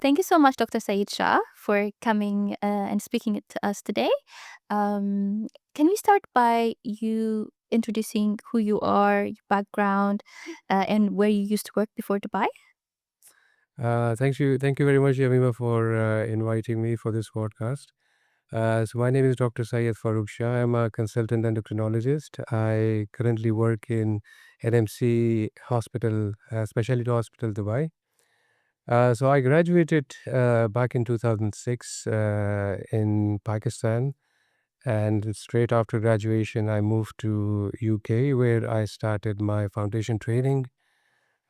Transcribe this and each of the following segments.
Thank you so much, Dr. Syed Shah, for coming and speaking it to us today. Can we start by you introducing who you are, your background, and where you used to work before Dubai? Thank you very much, Yamima, for inviting me for this podcast. So my name is Dr. Syed Farrukh Shah. I'm a consultant endocrinologist. I currently work in NMC Hospital, Specialty Hospital, Dubai. So I graduated back in 2006 in Pakistan, and straight after graduation, I moved to UK, where I started my foundation training.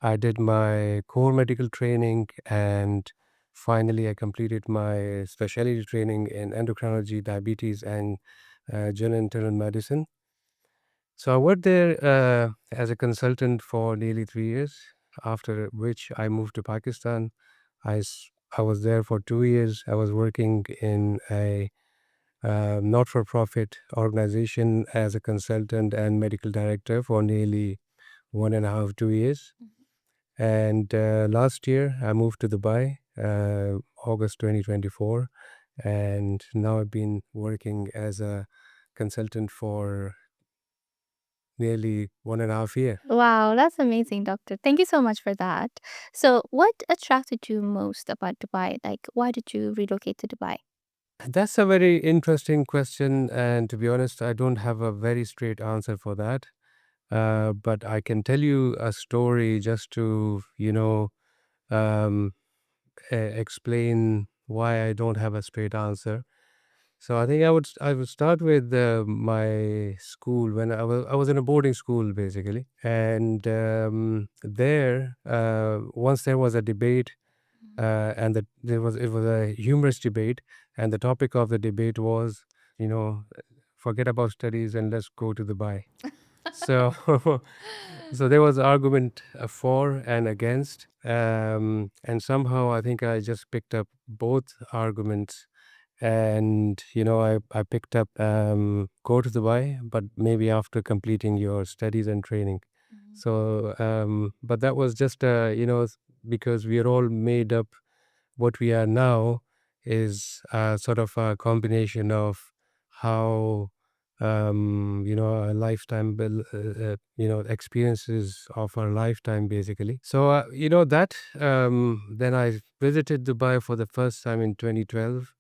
I did my core medical training, and finally I completed my specialty training in endocrinology, diabetes, and general internal medicine. So I worked there as a consultant for nearly 3 years, after which I moved to Pakistan. I was there for 2 years. I was working in a not for profit organization as a consultant and medical director for nearly 1.5, 2 years. And last year, I moved to Dubai, August 2024. And now I've been working as a consultant for nearly 1.5 year. Wow, that's amazing, Doctor. Thank you so much for that. So, what attracted you most about Dubai? Like, why did you relocate to Dubai? That's a very interesting question. And to be honest, I don't have a very straight answer for that. But I can tell you a story just to, um, explain why I don't have a straight answer. So I think I would start with my school when I was in a boarding school basically, and there once there was a debate, and it was a humorous debate, and the topic of the debate was, you know forget about studies and let's go to Dubai. So so there was argument for and against, and somehow I think I just picked up both arguments, and I picked up go to Dubai, but maybe after completing your studies and training. Mhm. So but that was just because we are all made up. What we are now is sort of a combination of how a lifetime experiences of our lifetime basically. So that then I visited Dubai for the first time in 2012,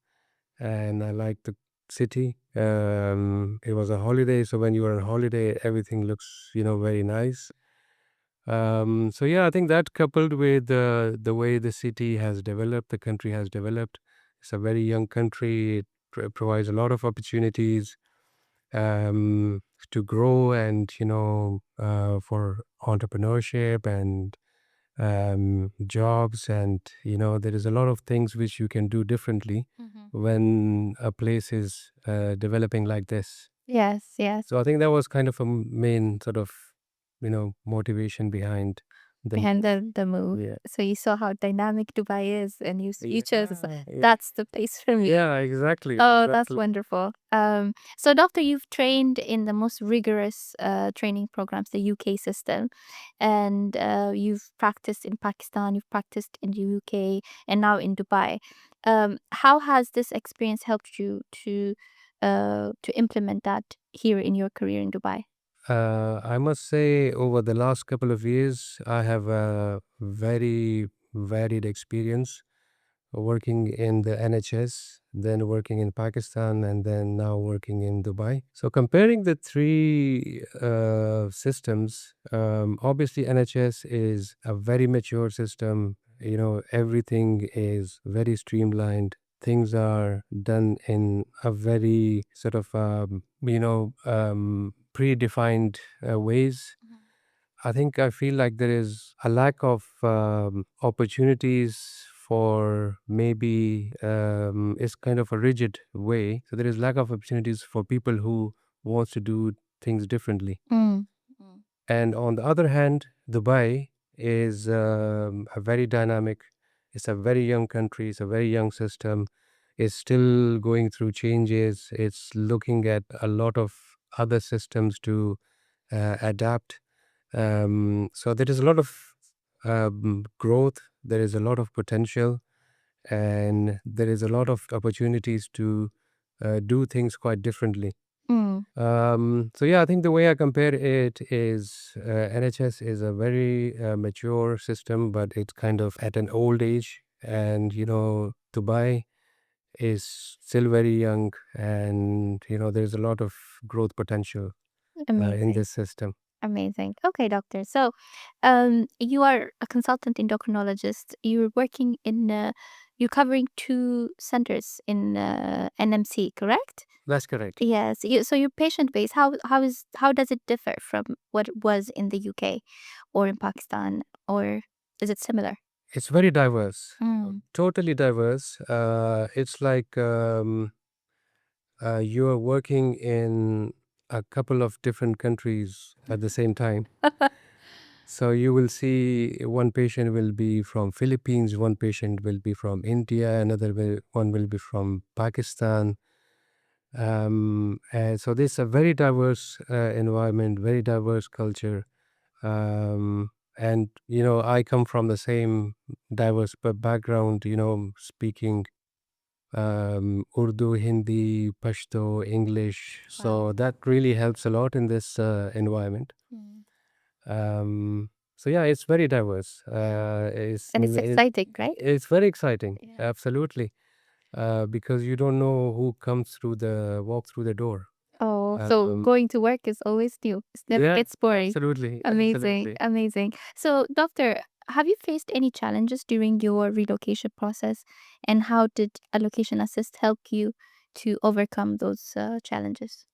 and I liked the city. It was a holiday, so when you are on holiday, everything looks, very nice. So yeah, I think that coupled with the way the city has developed, the country has developed. It's a very young country. It provides a lot of opportunities um, to grow, and for entrepreneurship and jobs, and there is a lot of things which you can do differently Mhm. when a place is developing like this. Yes, yes. So I think that was kind of a main sort of motivation behind the Behind move. the move. Yeah. So you saw how dynamic Dubai is, and you chose Yeah, yeah. that's the place for me. Yeah, exactly, Oh, that's exactly. wonderful. So doctor, you've trained in the most rigorous training programs, the UK system, and you've practiced in Pakistan, you've practiced in the UK, and now in Dubai. How has this experience helped you to implement that here in your career in Dubai? I must say, over the last couple of years, I have a very varied experience working in the NHS, then working in Pakistan, and then now working in Dubai. So comparing the three systems, obviously NHS is a very mature system. Everything is very streamlined. Things are done in a very sort of predefined ways. I feel like there is a lack of opportunities for maybe it's kind of a rigid way. So there is lack of opportunities for people who wants to do things differently. Mm. Mm. And on the other hand, Dubai is a very dynamic. It's a very young country. It's a very young system. It's still going through changes. It's looking at a lot of other systems to adapt. So there is a lot of growth. There is a lot of potential, and there is a lot of opportunities to do things quite differently. Mm, So yeah, I think the way I compare it is NHS is a very mature system, but it's kind of at an old age, and Dubai is still very young, and there's a lot of growth potential in amazing. this system. Amazing. Okay, doctor. So, you are a consultant endocrinologist. You're working in, you're covering two centers in NMC, correct? That's correct. Yes. So your patient base, how does it differ from what it was in the UK or in Pakistan, or is it similar? It's very diverse, Mm. totally diverse. It's like you are working in a couple of different countries at the same time. So you will see one patient will be from Philippines, one patient will be from India, one will be from Pakistan. And so this is a very diverse environment, very diverse culture. And I come from the same diverse background, speaking Urdu, Hindi, Pashto, English. Wow. So that really helps a lot in this environment. Mm. So yeah, it's very diverse. And it's exciting, right? It's very exciting, Yeah. absolutely, because you don't know who comes through the walk through the door. Oh, so Um, going to work is always new. It never yeah, gets boring. absolutely, Amazing, absolutely. amazing. So, doctor, have you faced any challenges during your relocation process? And how did Allocation Assist help you to overcome those challenges?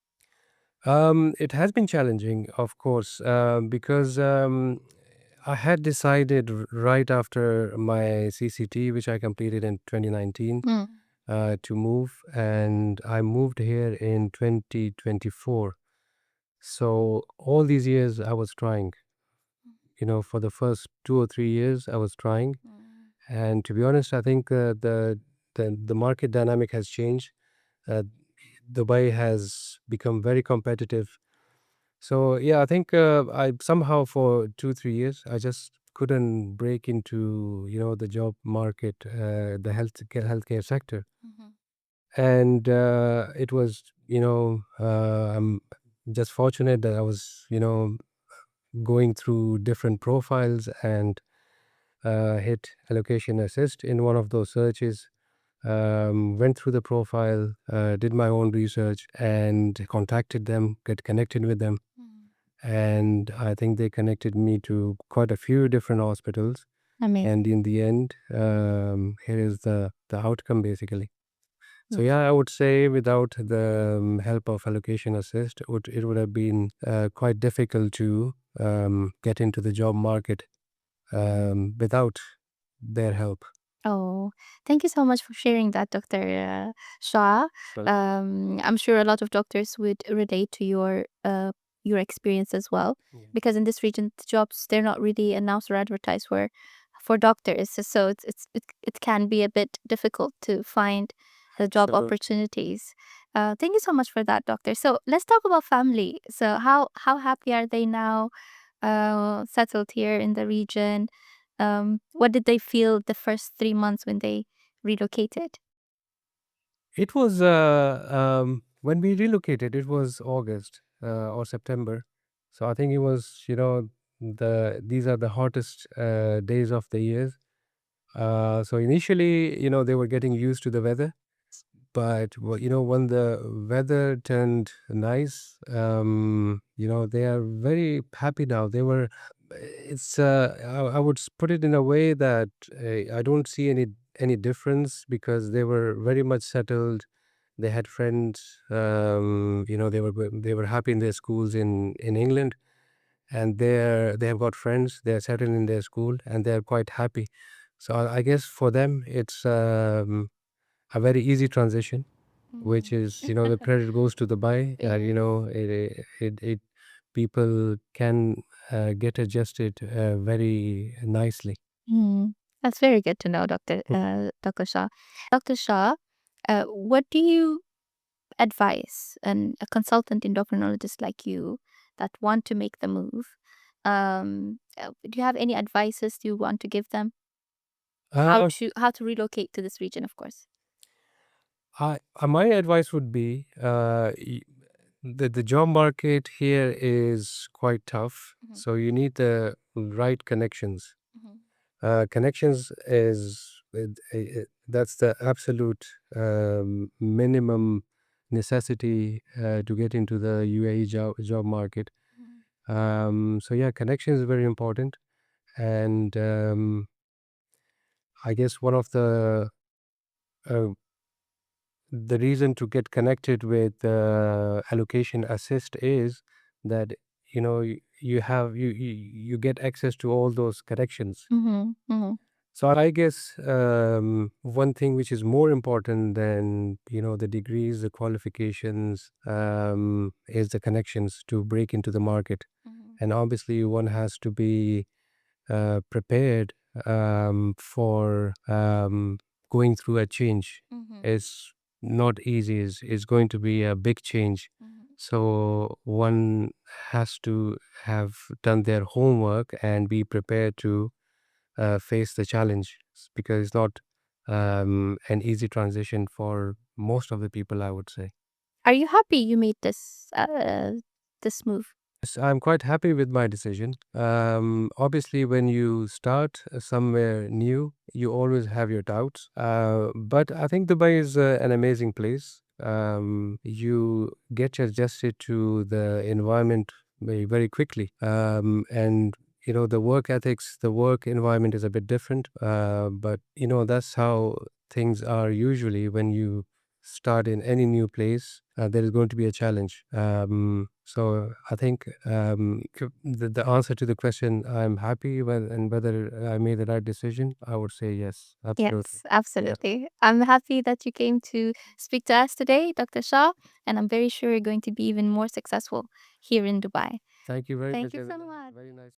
It has been challenging, of course, because I had decided right after my CCT, which I completed in 2019, Mm. to move, and I moved here in 2024. So all these years I was trying. For the first 2 or 3 years, I was trying, Mm. and to be honest, I think the market dynamic has changed. Uh, Dubai has become very competitive. So yeah, I think I somehow for 2 3 years I just couldn't break into the job market, the healthcare sector, Mhm. and it was I'm just fortunate that I was going through different profiles and hit allocation assist in one of those searches. Went through the profile, did my own research, and contacted them, get connected with them, Mm. and I think they connected me to quite a few different hospitals. And Amazing. in the end, here is the outcome basically. So Yes. yeah, I would say without the help of allocation assist, it would have been quite difficult to get into the job market without their help. Oh, thank you so much for sharing that, Dr. Shah. Well, I'm sure a lot of doctors would relate to your experience as well, yeah, because in this region, the jobs they're not really announced or advertised for doctors, so it can be a bit difficult to find the job absolutely. opportunities. Thank you so much for that, doctor. So let's talk about family. So how happy are they now? Settled here in the region. What did they feel the first 3 months when they relocated? It was when we relocated. It was August or September, so I think it was these are the hottest days of the year. So initially, they were getting used to the weather, but when the weather turned nice, they are very happy now. It's I would put it in a way that I don't see any difference because they were very much settled. They had friends. They were happy in their schools in England, and they have got friends. They are settled in their school, and they are quite happy. So I guess for them, it's a very easy transition, which Mm. is the credit goes to the buy. Yeah. It people can get adjusted very nicely. Mm. That's very good to know, Dr. Shah. Dr. Shah, what do you advise a consultant endocrinologist like you that want to make the move? Do you have any advices you want to give them? Uh, How to relocate to this region, of course. my advice would be the job market here is quite tough, Mhm, so you need the right connections. mhm, Connections is that's the absolute minimum necessity to get into the UAE job market. mhm, So yeah, connection is very important, and I guess one of uh, the reason to get connected with allocation assist is that you have you get access to all those connections. mhm, mhm, So I guess one thing which is more important than the degrees, the qualifications, is the connections to break into the market. mhm, And obviously, one has to be prepared for going through a change. mhm, It's not easy. It's going to be a big change. mhm. So one has to have done their homework and be prepared to face the challenge because it's not an easy transition for most of the people, I would say. Are you happy you made this move? Yes, I'm quite happy with my decision. Obviously, when you start somewhere new, you always have your doubts. But I think Dubai is an amazing place. You get adjusted to the environment very quickly. And the work ethics, the work environment is a bit different. But that's how things are usually when you start in any new place. There is going to be a challenge. So I think the answer to the question, I'm happy and whether I made the right decision, I would say yes, absolutely. Yes, Yes. absolutely. I'm happy that you came to speak to us today, Dr. Shah, and I'm very sure you're going to be even more successful here in Dubai. Thank you very Thank much. you And so much. very nice.